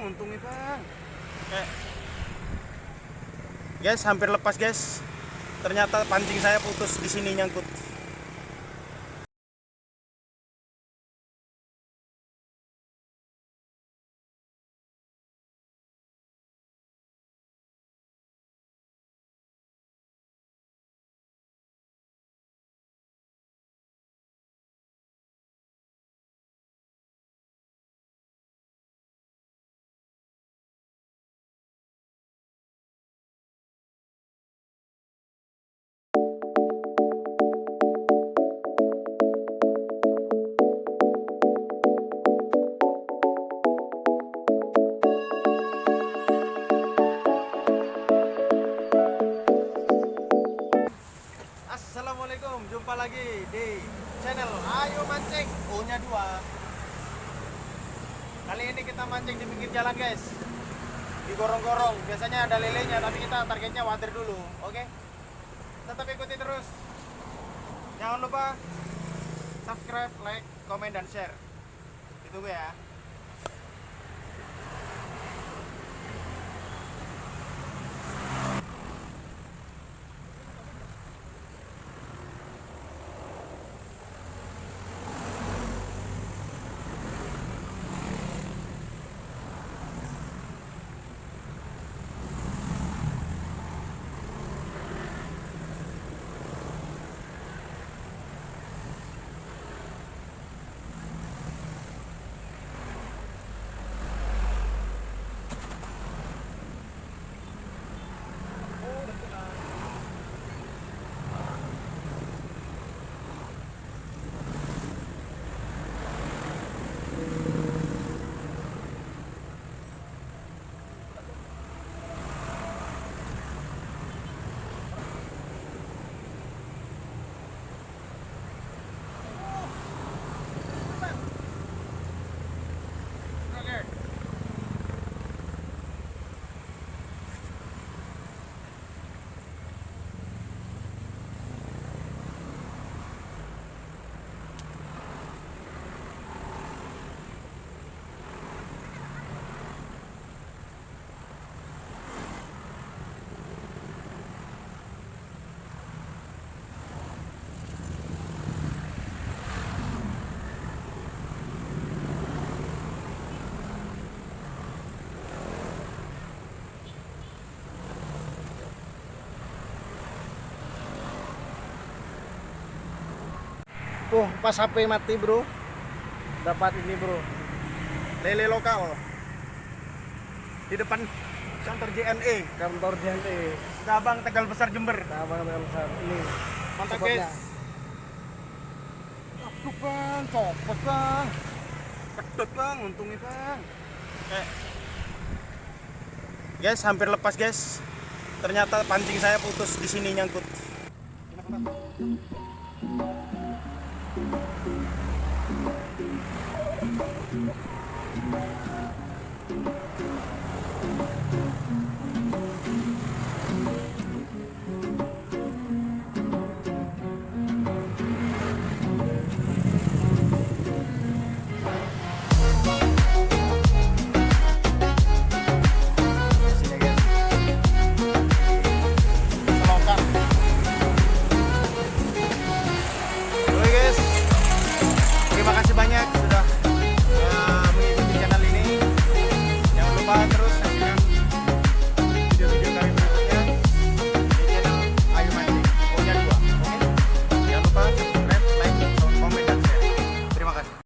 bang, untungnya bang. Guys, hampir lepas guys. Ternyata pancing saya putus di sini nyangkut. Assalamualaikum, jumpa lagi di channel Ayo Mancing O-nya 2. Kali ini kita mancing di pinggir jalan guys, di gorong-gorong. Biasanya ada lelenya, tapi kita targetnya water dulu. Oke, tetap ikuti terus. Jangan lupa subscribe, like, komen, dan share. Ditunggu ya. Pas HP mati bro, dapat ini bro, lele lokal di depan kantor JNE, cabang Tegal Besar Jember. Ini mantap guys. Aduh bang, copot bang, pedot bang, untungnya bang. Guys, hampir lepas guys. Ternyata pancing saya putus di sini nyangkut.